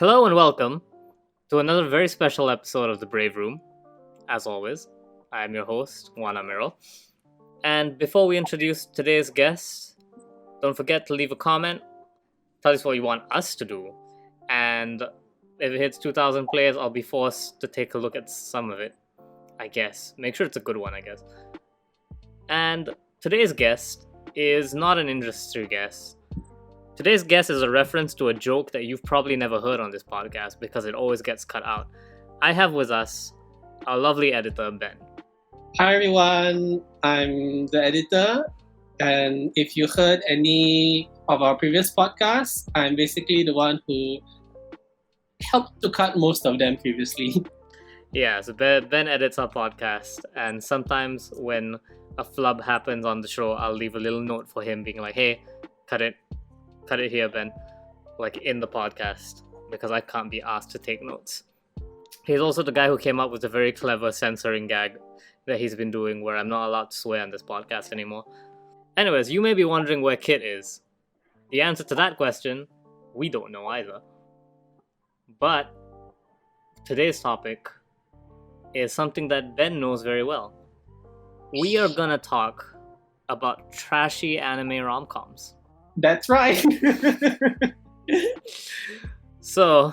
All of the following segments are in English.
Hello and welcome to another very special episode of the Brave Room. As always, I am your host, Juan Amirul. And before we introduce today's guest, don't forget to leave a comment. Tell us what you want us to do. And if it hits 2,000 players, I'll be forced to take a look at some of it, I guess. Make sure it's a good one, I guess. And today's guest is not an industry guest. Today's guest is a reference to a joke that you've probably never heard on this podcast because it always gets cut out. I have with us our lovely editor, Ben. Hi everyone, I'm the editor, and if you heard any of our previous podcasts, I'm basically the one who helped to cut most of them previously. Yeah, so Ben edits our podcast, and sometimes when a flub happens on the show, I'll leave a little note for him being like, hey, cut it here, Ben, like in the podcast, because I can't be asked to take notes. He's also the guy who came up with a very clever censoring gag that he's been doing where I'm not allowed to swear on this podcast anymore. Anyways, you may be wondering where Kit is. The answer to that question, we don't know either. But today's topic is something that Ben knows very well. We are gonna talk about trashy anime rom-coms. That's right. So,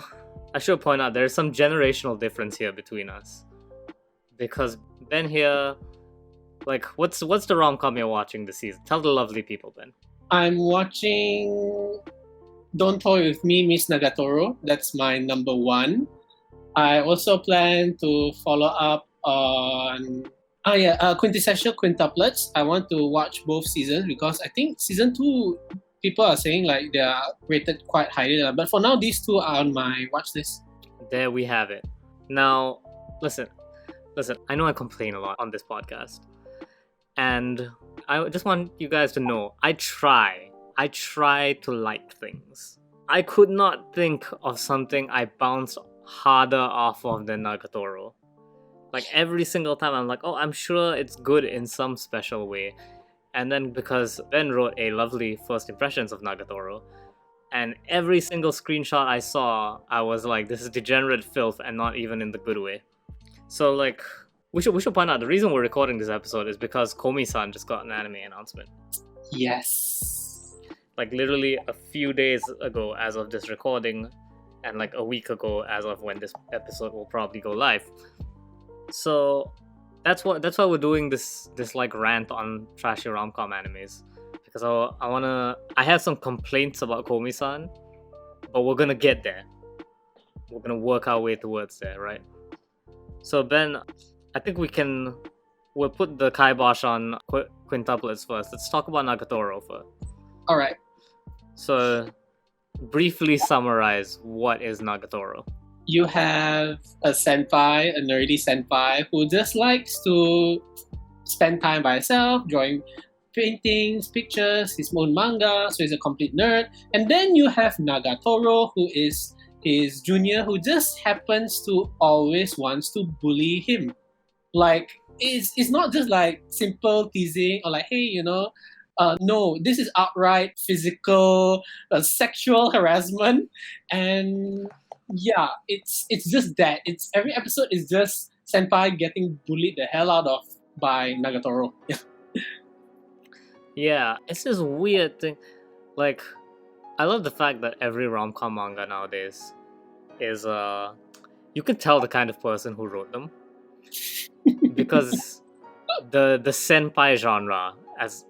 I should point out there's some generational difference here between us. Because Ben here, like, what's the rom-com you're watching this season? Tell the lovely people, Ben. I'm watching Don't Toy With Me, Miss Nagatoro. That's my number one. I also plan to follow up on Quintessential Quintuplets. I want to watch both seasons because I think season 2 people are saying like they are rated quite highly. But for now, these two are on my watch list. There we have it. Now, listen, I know I complain a lot on this podcast. And I just want you guys to know, I try to like things. I could not think of something I bounced harder off of than Nagatoro. Like every single time I'm like, oh, I'm sure it's good in some special way. And then because Ben wrote a lovely first impressions of Nagatoro, and every single screenshot I saw, I was like, this is degenerate filth and not even in the good way. So like, we should point out the reason we're recording this episode is because Komi-san just got an anime announcement. Yes. Like literally a few days ago as of this recording, and like a week ago as of when this episode will probably go live. So that's why we're doing this like rant on trashy rom-com animes, because I have some complaints about Komi-san, but we're gonna get there. We're gonna work our way towards there, right? So Ben, I think we'll put the kibosh on quintuplets first. Let's talk about Nagatoro first. All right. So briefly summarize what is Nagatoro. You have a senpai, a nerdy senpai, who just likes to spend time by himself, drawing paintings, pictures, his own manga, so he's a complete nerd. And then you have Nagatoro, who is his junior, who just happens to always wants to bully him. Like, it's not just like simple teasing or like, hey, no, this is outright physical, sexual harassment. And yeah, it's just that. It's every episode is just senpai getting bullied the hell out of by Nagatoro. Yeah, it's this weird thing. Like, I love the fact that every rom-com manga nowadays is you can tell the kind of person who wrote them. Because the senpai genre, as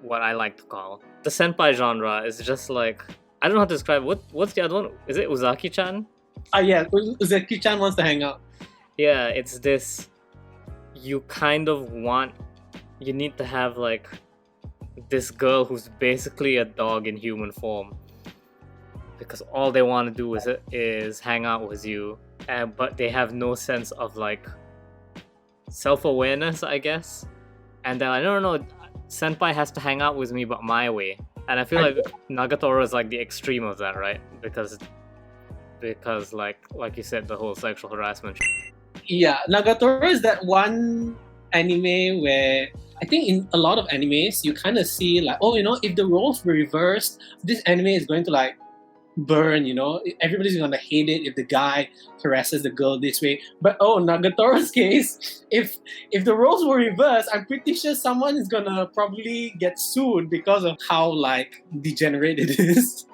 what I like to call the senpai genre, is just like, I don't know how to describe what's the other one? Is it Uzaki-chan? Yeah, Uzaki-chan wants to hang out. Yeah, it's this, you need to have like this girl who's basically a dog in human form, because all they want to do is hang out with you, but they have no sense of like self-awareness, I guess. And they're like, no, senpai has to hang out with me but my way. And I feel like Nagatoro is like the extreme of that, right? Because like you said, the whole sexual harassment. Yeah, Nagatoro is that one anime where I think in a lot of animes you kind of see like, oh, if the roles were reversed, this anime is going to like burn, you know. Everybody's gonna hate it if the guy harasses the girl this way. But Nagatoro's case, if the roles were reversed, I'm pretty sure someone is gonna probably get sued because of how like degenerate it is.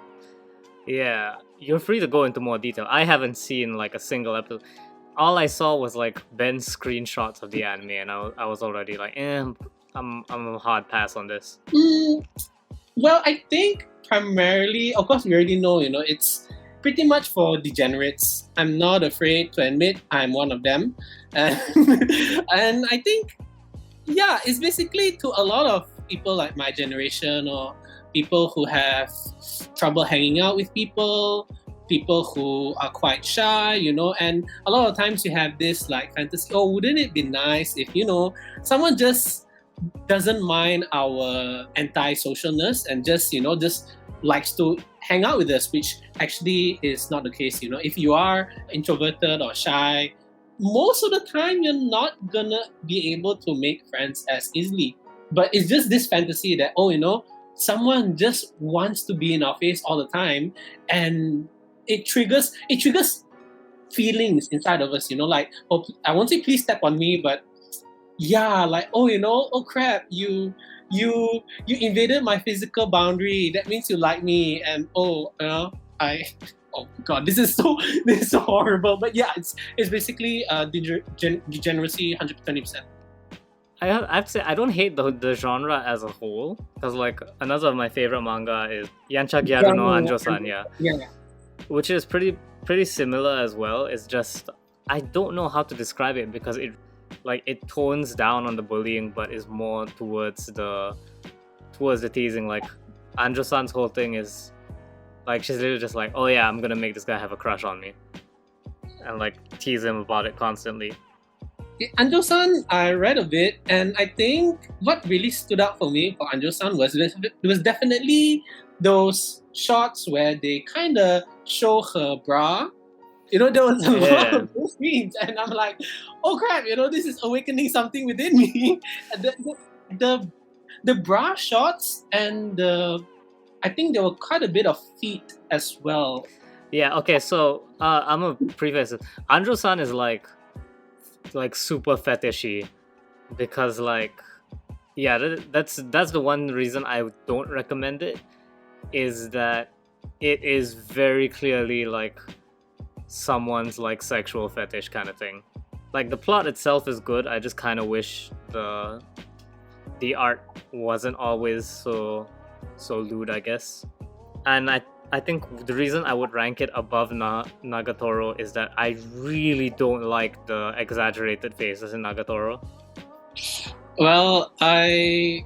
Yeah, you're free to go into more detail. I haven't seen like a single episode. All I saw was like Ben's screenshots of the anime, and I was already like, I'm a hard pass on this. Well, I think primarily, of course, we already know, you know, it's pretty much for degenerates. I'm not afraid to admit I'm one of them. And I think, yeah, it's basically to a lot of people like my generation or people who have trouble hanging out with people who are quite shy, you know, and a lot of times you have this like fantasy, oh, wouldn't it be nice if, you know, someone just doesn't mind our anti-socialness and just, you know, just likes to hang out with us, which actually is not the case. You know, if you are introverted or shy, most of the time you're not gonna be able to make friends as easily. But it's just this fantasy that, oh, you know, someone just wants to be in our face all the time, and it triggers feelings inside of us, you know, like, oh, I won't say please step on me, but yeah, like, oh, you know, oh crap, you invaded my physical boundary. That means you like me, and oh, you know, oh god, this is so horrible. But yeah, it's basically degeneracy 120%. I have to say I don't hate the genre as a whole, because like another of my favorite manga is Yancha Gyaru no Anjo-san, yeah, which is pretty similar as well. It's just I don't know how to describe it because it tones down on the bullying, but is more towards the teasing. Like Anjo-san's whole thing is like she's literally just like, oh yeah, I'm gonna make this guy have a crush on me, and like tease him about it constantly. Anjo-san, I read a bit, and I think what really stood out for me for Anjo-san was definitely those shots where they kind of show her bra. You know, there was a lot of those scenes, and I'm like, oh crap, you know, this is awakening something within me. The bra shots and I think there were quite a bit of feet as well. Yeah, okay, so I'm a preface. Anjo-san is like super fetishy, because like, yeah, that's the one reason I don't recommend it, is that it is very clearly like someone's like sexual fetish kind of thing. Like the plot itself is good, I just kind of wish the art wasn't always so lewd, I guess. And I think the reason I would rank it above Nagatoro is that I really don't like the exaggerated faces in Nagatoro. Well, I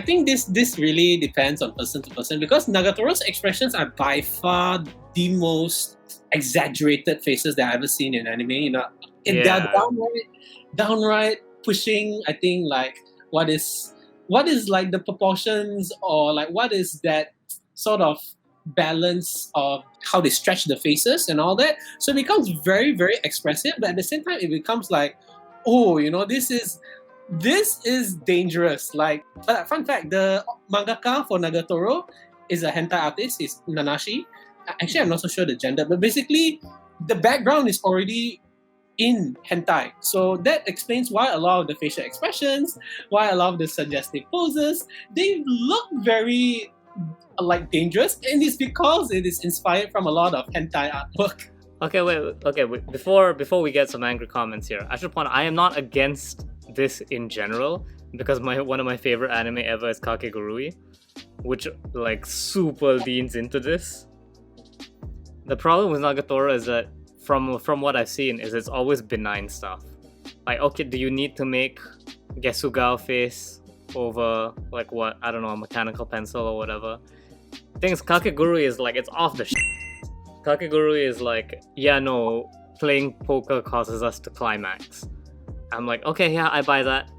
think this really depends on person to person, because Nagatoro's expressions are by far the most exaggerated faces that I've ever seen in anime. You know, they're downright pushing. I think like what is like the proportions, or like what is that sort of balance of how they stretch the faces and all that. So it becomes very, very expressive, but at the same time it becomes like, oh, you know, this is dangerous. Like, but fun fact, the mangaka for Nagatoro is a hentai artist, is Nanashi. Actually, I'm not so sure the gender, but basically the background is already in hentai. So that explains why a lot of the facial expressions, why a lot of the suggestive poses, they look very like dangerous, and it's because it is inspired from a lot of hentai artwork. Okay, wait. Before we get some angry comments here, I should point out I am not against this in general, because one of my favorite anime ever is Kakegurui, which like super leans into this. The problem with Nagatoro is that from what I've seen is it's always benign stuff. Like, okay, do you need to make Gesugao face over like what, I don't know, a mechanical pencil or whatever? Things Kakegurui is like, it's off the Kakegurui is like, yeah, no, playing poker causes us to climax. I'm like, okay, yeah, I buy that.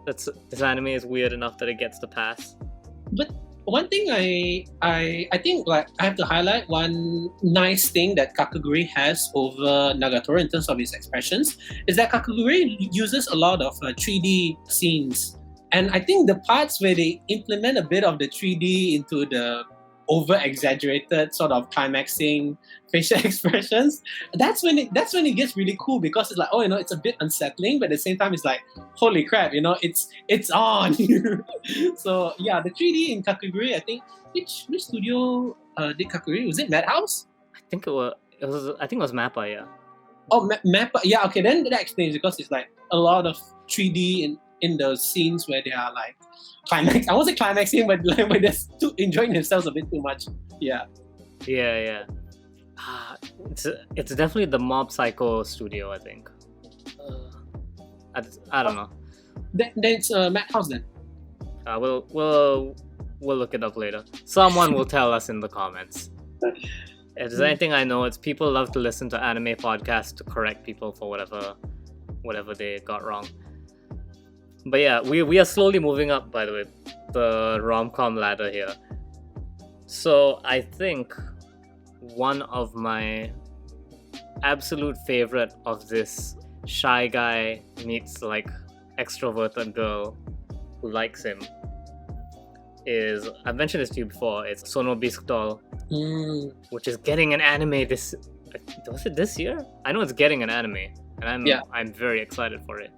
This anime is weird enough that it gets the pass. But one thing I think like I have to highlight, one nice thing that Kakegurui has over Nagatoro in terms of its expressions is that Kakegurui uses a lot of 3D scenes. And I think the parts where they implement a bit of the 3D into the over-exaggerated sort of climaxing facial expressions. That's when it gets really cool, because it's like, oh, it's a bit unsettling, but at the same time it's like, holy crap, it's on. So yeah, the 3D in Kakegurui, I think, which studio did Kakegurui? Was it Madhouse? I think it was Mappa, yeah. Oh, Mappa. Yeah, okay, then that explains, because it's like a lot of 3D in those scenes where they are like climax. I won't say climaxing, but like when they're enjoying themselves a bit too much. Yeah. Yeah. It's definitely the Mob Psycho studio, I think. I don't know. Then it's Madhouse then. We'll look it up later. Someone will tell us in the comments. If there's anything I know, it's people love to listen to anime podcasts to correct people for whatever they got wrong. But yeah, we are slowly moving up, by the way, the rom-com ladder here. So I think one of my absolute favorite of this shy guy meets like extroverted girl who likes him is, I've mentioned this to you before, it's Sonobisk Doll, which is getting an anime was it this year? I know it's getting an anime, and I'm very excited for it.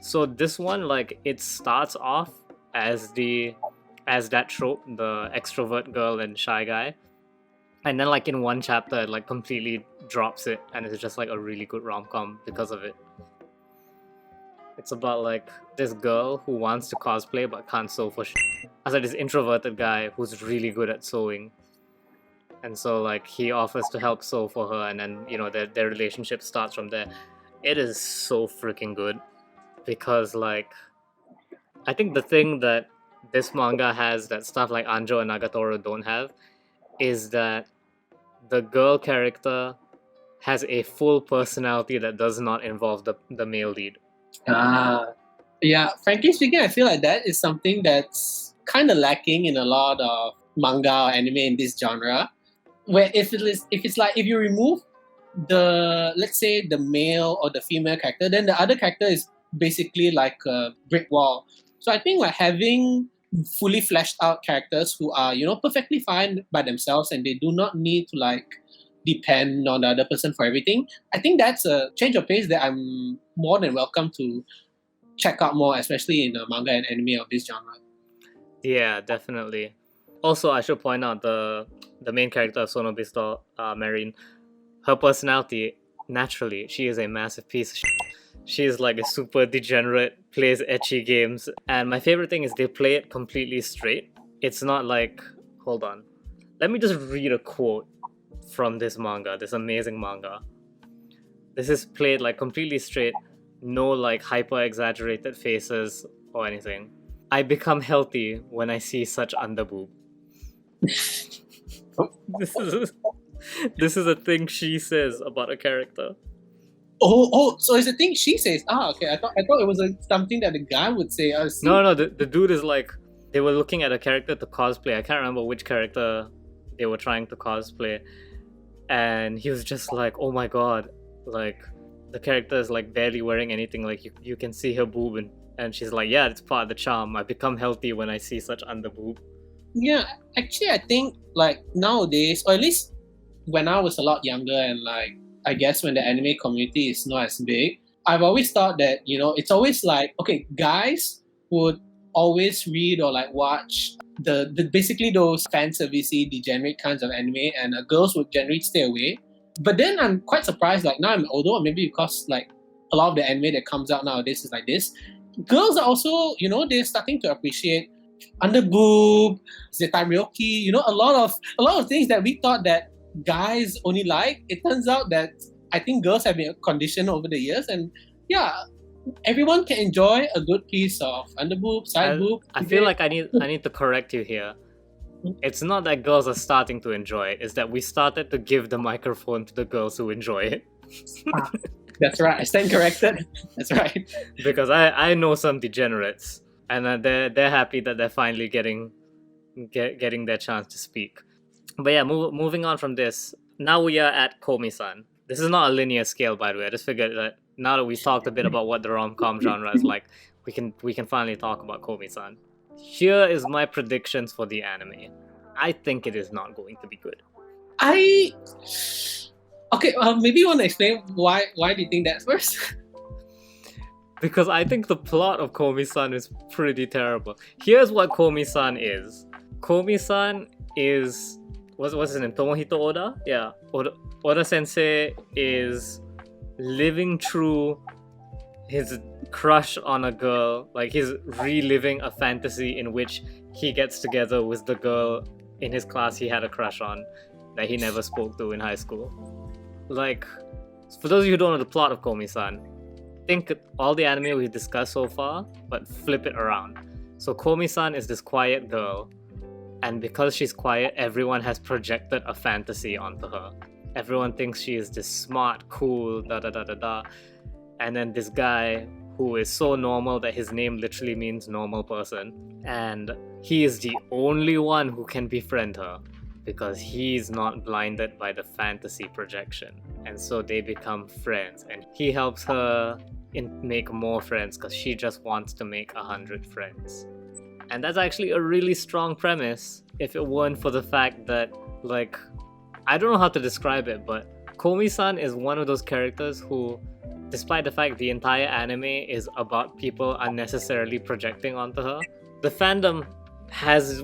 So this one, like, it starts off as that trope, the extrovert girl and shy guy, and then like in one chapter it like completely drops it, and it's just like a really good rom-com because of it. It's about like this girl who wants to cosplay but can't sew for shit. As like this introverted guy who's really good at sewing, and so like he offers to help sew for her, and then their relationship starts from there. It is so freaking good, because like I think the thing that this manga has that stuff like Anjo and Nagatoro don't have is that the girl character has a full personality that does not involve the male lead. Yeah, frankly speaking, I feel like that is something that's kind of lacking in a lot of manga or anime in this genre, where if you remove let's say the male or the female character, then the other character is basically like a brick wall. So I think like having fully fleshed out characters who are perfectly fine by themselves, and they do not need to like depend on the other person for everything, I think that's a change of pace that I'm more than welcome to check out more, especially in manga and anime of this genre. Yeah, definitely. Also, I should point out the main character of Sonobisto, Marine, her personality, naturally, she is a massive piece of shit. She is like a super degenerate, plays ecchi games, and my favorite thing is they play it completely straight. It's not like, hold on, let me just read a quote from this manga, this amazing manga. This is played like completely straight, no like hyper exaggerated faces or anything. I become healthy when I see such underboob. This is a thing she says about a character. Oh, so it's a thing she says. Okay. I thought it was something that the guy would say. No, the dude is like, they were looking at a character to cosplay. I can't remember which character they were trying to cosplay, and he was just like, oh my god, like the character is like barely wearing anything, like you can see her boob, and she's like, yeah, it's part of the charm. I become healthy when I see such underboob. Yeah, actually I think like nowadays, or at least when I was a lot younger, and like I guess when the anime community is not as big, I've always thought that it's always like, okay, guys would always read or like watch the basically those fan servicey degenerate kinds of anime, and girls would generally stay away. But then I'm quite surprised, like now I'm older, or maybe because like a lot of the anime that comes out nowadays is like this, girls are also they're starting to appreciate underboob, zetai a lot of things that we thought that guys only like. It turns out that I think girls have been conditioned over the years, and yeah, everyone can enjoy a good piece of underboob, side boob. I feel like I need to correct you here. It's not that girls are starting to enjoy it, it's that we started to give the microphone to the girls who enjoy it. That's right, I stand corrected. That's right. Because I know some degenerates, and they're happy that they're finally getting their chance to speak. But yeah, moving on from this, now we are at Komi-san. This is not a linear scale, by the way. I just figured that now that we've talked a bit about what the rom-com genre is like, we can finally talk about Komi-san. Here is my predictions for the anime. I think it is not going to be good. Okay, maybe you want to explain why do you think that first? Because I think the plot of Komi-san is pretty terrible. Here's what Komi-san is. Komi-san is... What's his name? Tomohito Oda? Yeah. Oda Sensei is living through his crush on a girl. Like, he's reliving a fantasy in which he gets together with the girl in his class he had a crush on that he never spoke to in high school. Like, for those of you who don't know the plot of Komi-san, think all the anime we've discussed so far, but flip it around. So Komi-san is this quiet girl, and because she's quiet, everyone has projected a fantasy onto her. Everyone thinks she is this smart, cool, da-da-da-da-da. And then this guy who is so normal that his name literally means normal person. And he is the only one who can befriend her because he's not blinded by the fantasy projection. And so they become friends. And he helps her make more friends because she just wants to make 100 friends. And that's actually a really strong premise if it weren't for the fact that, like, I don't know how to describe it, but Komi-san is one of those characters who, despite the fact the entire anime is about people unnecessarily projecting onto her, the fandom has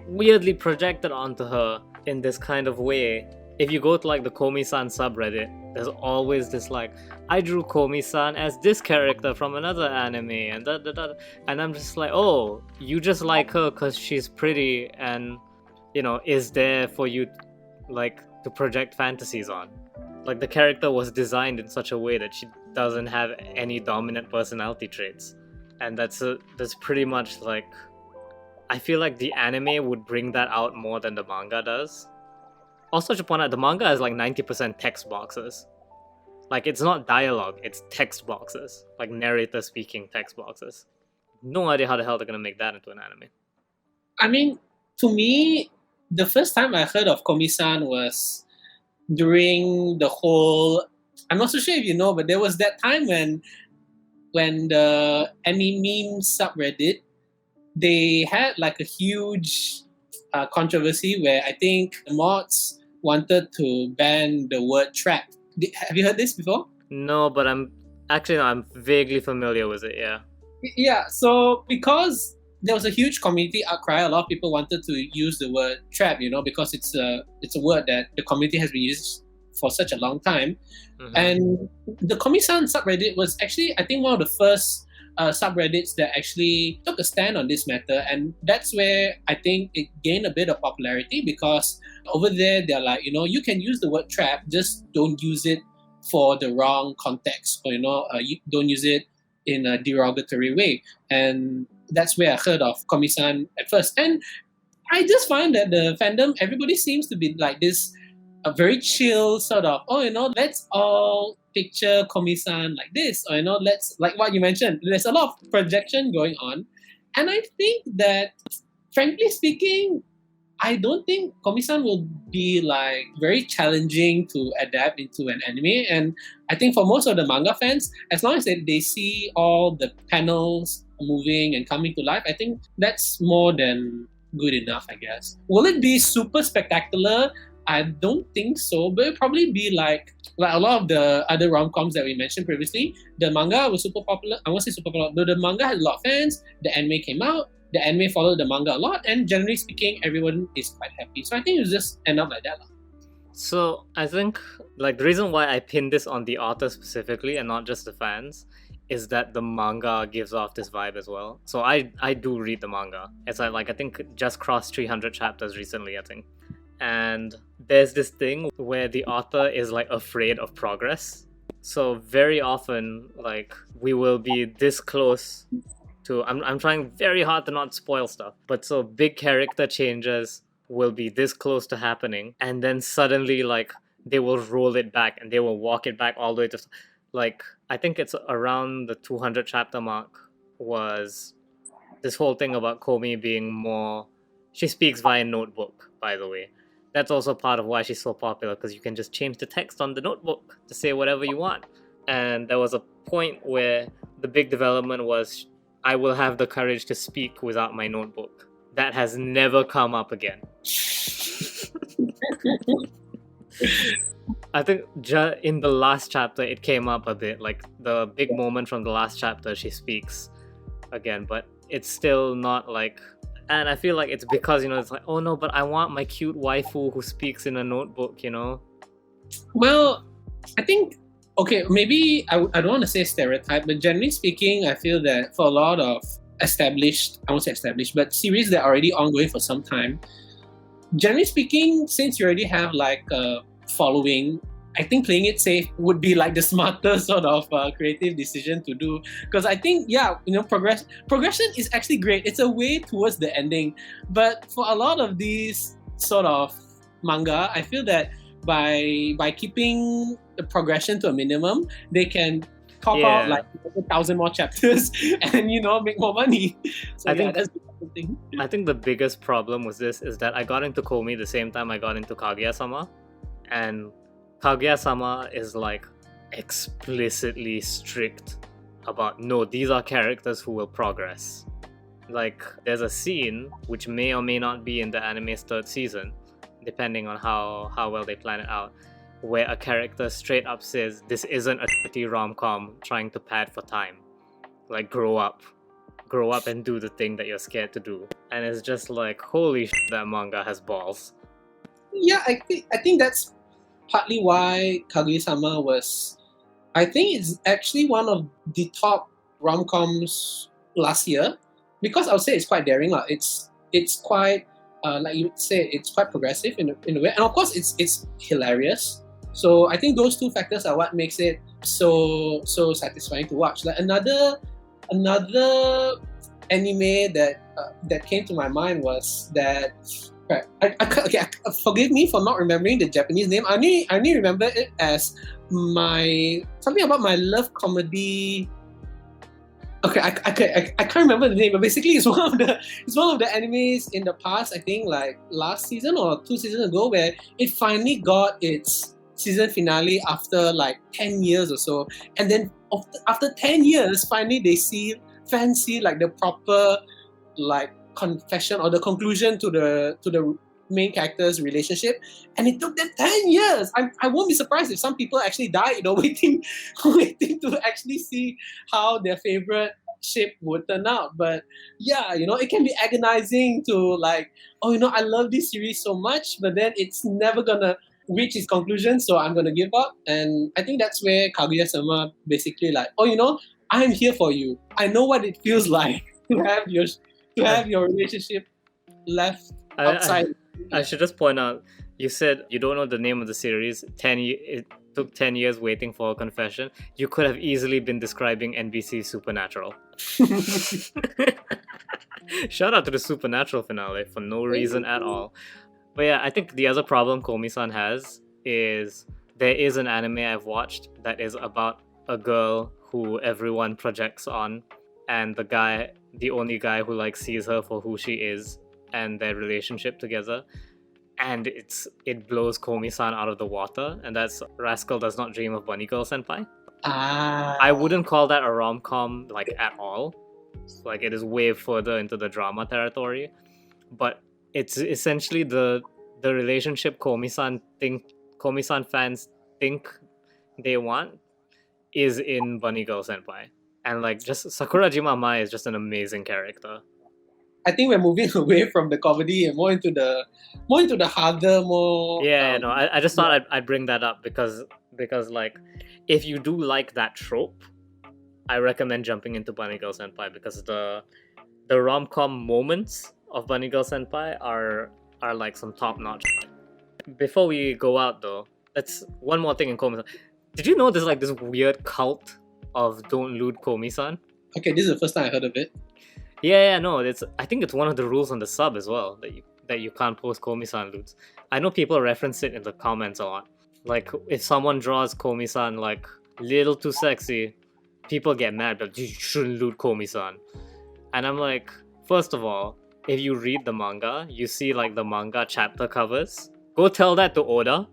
weirdly projected onto her in this kind of way. If you go to like the Komi-san subreddit, there's always this like, I drew Komi-san as this character from another anime, and and I'm just like, oh, you just like her because she's pretty and, you know, is there for you like to project fantasies on. Like, the character was designed in such a way that she doesn't have any dominant personality traits, and that's pretty much like, I feel like the anime would bring that out more than the manga does. Also, to point out, the manga is like 90% text boxes. Like, it's not dialogue, it's text boxes, like narrator speaking text boxes. No idea how the hell they're gonna make that into an anime. I mean, to me, the first time I heard of Komi-san was during the whole... I'm not so sure if you know, but there was that time when the anime subreddit, they had like a huge controversy where I think the mods wanted to ban the word trap. Have you heard this before? No, but I'm vaguely familiar with it, yeah. Yeah, so because there was a huge community outcry, a lot of people wanted to use the word trap, you know, because it's a word that the community has been used for such a long time. Mm-hmm. And the Komi-san subreddit was actually, I think, one of the first subreddits that actually took a stand on this matter, and that's where I think it gained a bit of popularity, because over there they're like, you know, you can use the word trap, just don't use it for the wrong context, or, you know, you don't use it in a derogatory way. And that's where I heard of Komi-san at first. And I just find that the fandom, everybody seems to be like this, a very chill sort of, oh, you know, let's all picture Komi-san like this, or, you know, let's, like what you mentioned, there's a lot of projection going on. And I think that, frankly speaking, I don't think Komi-san will be like very challenging to adapt into an anime. And I think for most of the manga fans, as long as they see all the panels moving and coming to life, I think that's more than good enough, I guess. Will it be super spectacular? I don't think so, but it'll probably be like a lot of the other rom-coms that we mentioned previously. The manga was super popular. I won't say super popular, but the manga had a lot of fans. The anime came out. The anime followed the manga a lot, and generally speaking, everyone is quite happy. So I think it'll just end up like that. So I think like the reason why I pinned this on the author specifically and not just the fans is that the manga gives off this vibe as well. So I do read the manga. It's like I think just crossed 300 chapters recently, I think. And there's this thing where the author is like afraid of progress. So very often, like, we will be this close to, I'm trying very hard to not spoil stuff, but so big character changes will be this close to happening, and then suddenly, like, they will roll it back and they will walk it back all the way to, like, I think it's around the 200 chapter mark was this whole thing about Komi being more, she speaks via notebook, by the way. That's also part of why she's so popular, because you can just change the text on the notebook to say whatever you want. And there was a point where the big development was, I will have the courage to speak without my notebook. that has never come up again. I think in the last chapter it came up a bit, like the big moment from the last chapter she speaks again, but it's still not like, and I feel like it's because, it's like, oh no, but I want my cute waifu who speaks in a notebook, Well, I think, okay, maybe I don't want to say stereotype, but generally speaking, I feel that for a lot of established, I won't say established, but series that are already ongoing for some time, generally speaking, since you already have like a following, I think playing it safe would be like the smarter sort of creative decision to do. Because I think, progression is actually great. It's a way towards the ending. But for a lot of these sort of manga, I feel that by keeping the progression to a minimum, they can pop out like 1,000 more chapters and make more money. So I think that's the thing. I think the biggest problem with this is that I got into Komi the same time I got into Kaguya-sama, and Kaguya-sama is like explicitly strict about, no, these are characters who will progress. Like, there's a scene which may or may not be in the anime's third season, depending on how well they plan it out, where a character straight up says, this isn't a shitty rom-com trying to pad for time. Like, grow up and do the thing that you're scared to do. And it's just like, holy shit, that manga has balls. Yeah, I think that's partly why Kaguya-sama was, I think it's actually one of the top rom-coms last year, because I would say it's quite daring. It's quite, like you would say, it's quite progressive in a way. And of course, it's hilarious. So I think those two factors are what makes it so satisfying to watch. Like another anime that came to my mind was that. Forgive me for not remembering the Japanese name. I only remember it as something about my love comedy. Okay, I can't remember the name, but basically it's one of the animes in the past. I think like last season or 2 seasons ago, where it finally got its season finale after like 10 years or so, and then after 10 years, finally fans see like the proper like confession or the conclusion to the main character's relationship, and it took them 10 years. I won't be surprised if some people actually died, waiting to actually see how their favorite ship would turn out. But yeah, it can be agonizing to like, I love this series so much, but then it's never gonna reach its conclusion, so I'm gonna give up. And I think that's where Kaguya-sama basically like, I'm here for you. I know what it feels like to have your relationship left outside. I should just point out, you said you don't know the name of the series. It took 10 years waiting for a confession. You could have easily been describing NBC's Supernatural. Shout out to the Supernatural finale for no reason at all. But yeah, I think the other problem Komi-san has is there is an anime I've watched that is about a girl who everyone projects on, and the only guy who like sees her for who she is, and their relationship together, and it blows Komi-san out of the water, and that's Rascal Does Not Dream of Bunny Girl Senpai. I wouldn't call that a rom-com like at all. Like, it is way further into the drama territory, but it's essentially the relationship Komi-san fans think they want is in Bunny Girl Senpai. And like, just Sakurajima Mai is just an amazing character. I think we're moving away from the comedy and more into the harder, more. Yeah, no, I just thought I'd bring that up because like, if you do like that trope, I recommend jumping into Bunny Girl Senpai, because the rom-com moments of Bunny Girl Senpai are like some top-notch. Before we go out though, that's one more thing in Komi-san. Did you know there's like this weird cult of Don't Lewd Komi-san? Okay, this is the first time I heard of it. Yeah, no, I think it's one of the rules on the sub as well, that you can't post Komi-san lewds. I know people reference it in the comments a lot. Like, if someone draws Komi-san like little too sexy, people get mad, but you shouldn't lewd Komi-san. And I'm like, first of all, if you read the manga, you see like the manga chapter covers. Go tell that to Oda.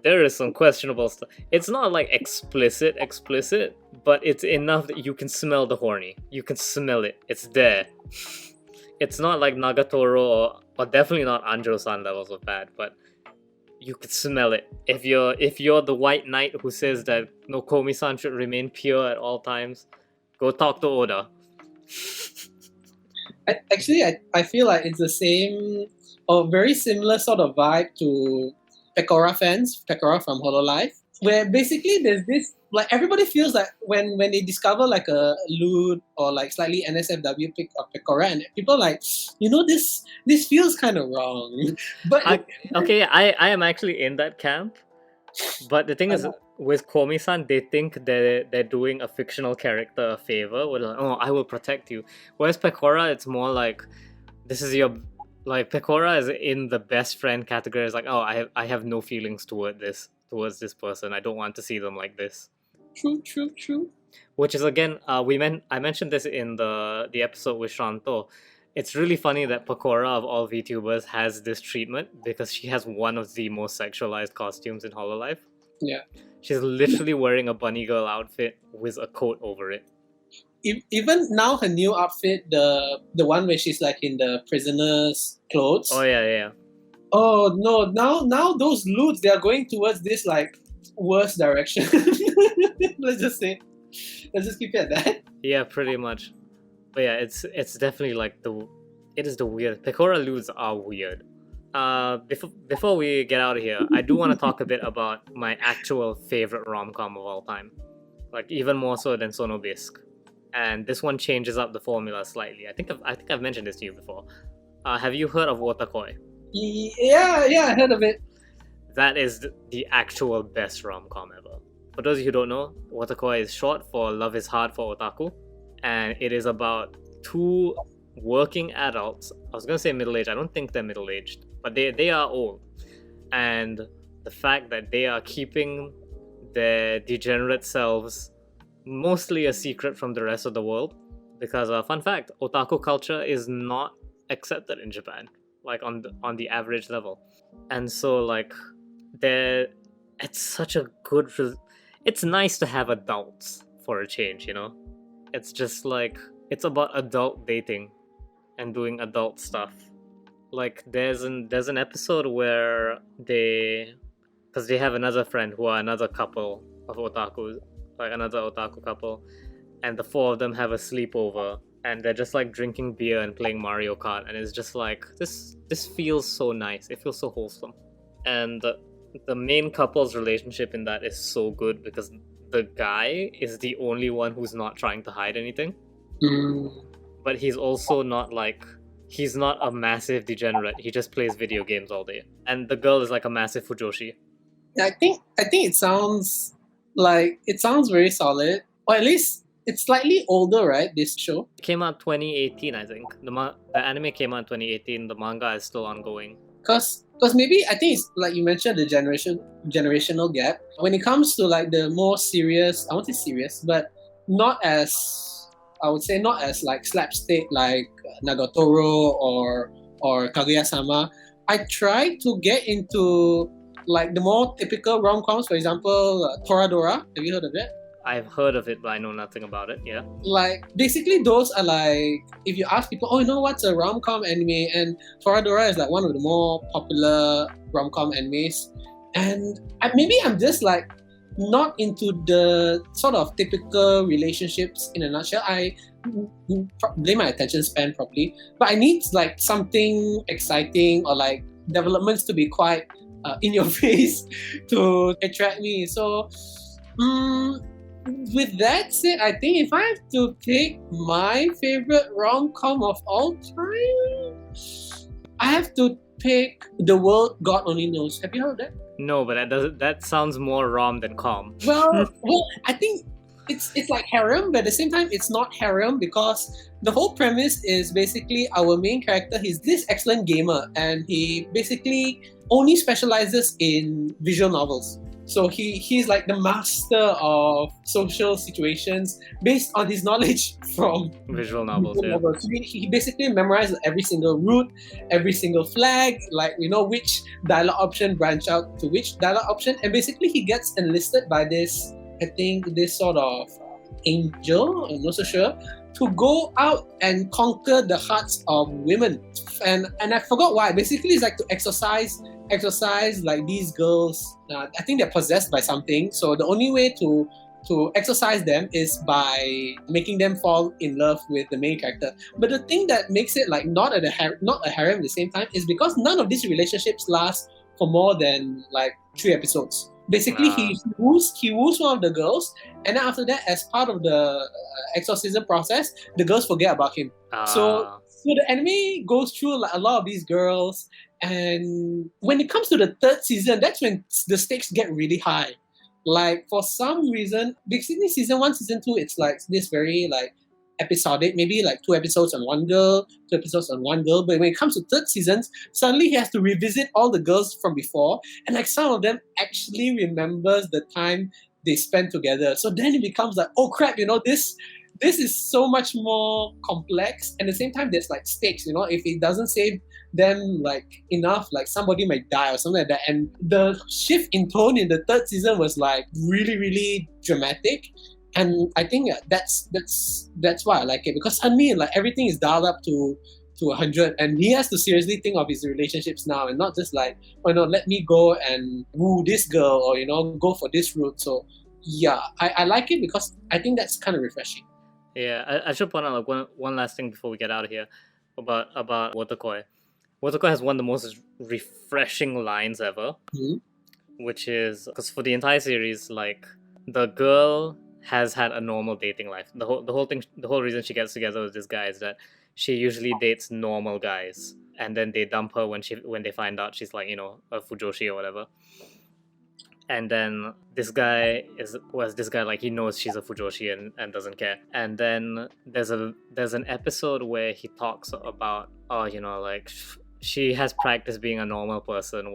There is some questionable stuff. It's not like explicit, but it's enough that you can smell the horny. You can smell it. It's there. It's not like Nagatoro or definitely not Anjiro-san levels of bad, but you can smell it. If you're the white knight who says that no, Komi-san should remain pure at all times, go talk to Oda. I feel like it's the same or very similar sort of vibe to Pekora fans, Pekora from Hololive, where basically there's this, like, everybody feels like when they discover like a lewd or like slightly NSFW pick of Pekora, and people are like, this feels kind of wrong. But I am actually in that camp, but the thing is, with Komi-san, they think they're doing a fictional character a favor. With like, oh, I will protect you. Whereas Pekora, it's more like, this is your, like, Pekora is in the best friend category. It's like, oh, I have no feelings towards this person. I don't want to see them like this. True. Which is, again, I mentioned this in the episode with Shanto. It's really funny that Pekora of all VTubers has this treatment because she has one of the most sexualized costumes in Hololive. Yeah. She's literally wearing a bunny girl outfit with a coat over it. Even now, her new outfit, the one where she's like in the prisoner's clothes. Oh yeah. Oh no! Now those lewds, they are going towards this like worse direction. Let's just keep it at that. Yeah, pretty much. But yeah, it's definitely like it is the weird. Pekora lewds are weird. Before we get out of here, I do want to talk a bit about my actual favorite rom-com of all time, like even more so than Sonobisk. And this one changes up the formula slightly. I think I've mentioned this to you before. Have you heard of Wotakoi? Yeah, I heard of it. That is the actual best rom-com ever. For those of you who don't know, Wotakoi is short for Love is Hard for Otaku, and it is about two working adults. I was gonna say middle-aged. I don't think they're middle-aged, but they are old, and the fact that they are keeping their degenerate selves mostly a secret from the rest of the world, because fun fact, otaku culture is not accepted in Japan, like on the average level, and so like it's such a good. It's nice to have adults for a change, you know. It's just like it's about adult dating and doing adult stuff. Like there's an episode where because they have another friend who are another couple of otakus, like another otaku couple, and the four of them have a sleepover, and they're just like drinking beer and playing Mario Kart, and it's just like this feels so nice. It feels so wholesome, and the main couple's relationship in that is so good because the guy is the only one who's not trying to hide anything. But he's also not like, he's not a massive degenerate. He just plays video games all day. And the girl is like a massive fujoshi. I think it sounds very solid. Or at least it's slightly older, right? This show. It came out 2018, I think. The anime came out 2018. The manga is still ongoing. Because maybe I think it's like you mentioned, the generational gap. When it comes to like the more serious, I won't say serious, but not as like slapstick like Nagatoro or Kaguya-sama. I try to get into like the more typical rom-coms, for example, Toradora. Have you heard of it? I've heard of it, but I know nothing about it, yeah. Like, basically those are like, if you ask people, oh, you know what's a rom-com anime? And Toradora is like one of the more popular rom-com animes. And maybe I'm just like not into the sort of typical relationships in a nutshell. I blame my attention span probably, but I need like something exciting or like developments to be quite in your face to attract me. So with that said, I think if I have to pick my favorite rom-com of all time, I have to pick The World God Only Knows. Have you heard of that? No, but that sounds more rom than com. Well, I think it's like harem, but at the same time, it's not harem because the whole premise is basically our main character. He's this excellent gamer, and he basically only specializes in visual novels. So he's like the master of social situations based on his knowledge from visual novels. So he basically memorizes every single route, every single flag, like which dialogue option branch out to which dialogue option, and basically he gets enlisted by this, I think, this sort of angel, I'm not so sure, to go out and conquer the hearts of women. And I forgot why. Basically, it's like to exorcise like these girls. I think they're possessed by something. So the only way to exorcise them is by making them fall in love with the main character. But the thing that makes it like not a harem at the same time is because none of these relationships last for more than like 3 episodes. Basically, he woos one of the girls, and then after that, as part of the exorcism process, the girls forget about him. So the anime goes through like a lot of these girls, and when it comes to the 3rd season, that's when the stakes get really high. Like for some reason, basically season 1, season 2, it's like this very like episodic, maybe like 2 episodes on one girl, 2 episodes on one girl. But when it comes to 3rd seasons, suddenly he has to revisit all the girls from before, and like some of them actually remembers the time they spent together. So then it becomes like, oh crap, this is so much more complex. And at the same time, there's like stakes. If it doesn't save them like enough, like somebody might die or something like that. And the shift in tone in the 3rd season was like really, really dramatic. And I think that's why I like it, because suddenly like everything is dialed up to 100, and he has to seriously think of his relationships now, and not just like, let me go and woo this girl, or go for this route. So yeah, I like it because I think that's kind of refreshing. Yeah, I should point out like one last thing before we get out of here about Wotakoi. Wotakoi has one of the most refreshing lines ever, which is because for the entire series, like the girl has had a normal dating life. The whole reason she gets together with this guy is that she usually dates normal guys, and then they dump her when they find out she's like a fujoshi or whatever. And then this guy like he knows she's a fujoshi and doesn't care. And then there's an episode where he talks about like she has practiced being a normal person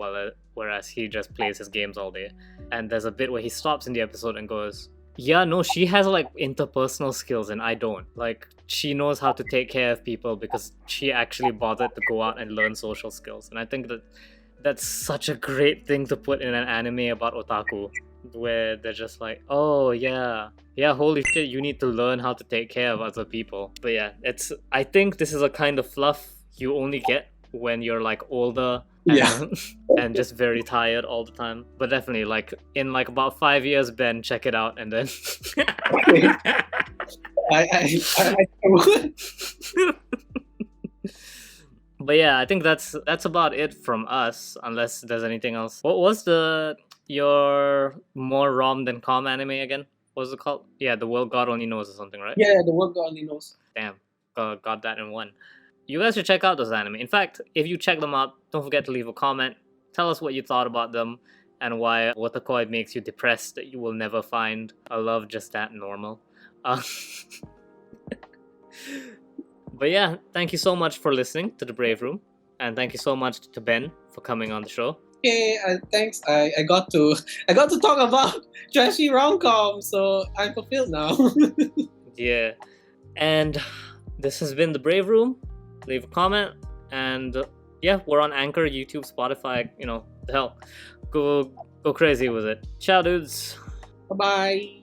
whereas he just plays his games all day. And there's a bit where he stops in the episode and goes, yeah, no, she has like interpersonal skills and I don't. Like she knows how to take care of people because she actually bothered to go out and learn social skills. And I think that's such a great thing to put in an anime about otaku, where they're just like, oh yeah, holy shit, you need to learn how to take care of other people. But yeah, I think this is a kind of fluff you only get when you're like older and just very tired all the time. But definitely like in like about 5 years, Ben, check it out and then I would. But yeah, I think that's about it from us, unless there's anything else. What was your more rom than com anime again? What was it called? Yeah, The World God Only Knows or something, right? Yeah, The World God Only Knows. Damn, got that in one. You guys should check out those anime. In fact, if you check them out, don't forget to leave a comment. Tell us what you thought about them and why Wotakoi makes you depressed that you will never find a love just that normal. But yeah, thank you so much for listening to The Brave Room, and thank you so much to Ben for coming on the show. Okay, thanks. I got to talk about trashy rom-com, so I'm fulfilled now. Yeah, and this has been The Brave Room. Leave a comment, and yeah, we're on Anchor, YouTube, Spotify. The hell, go crazy with it. Ciao, dudes. Bye-bye.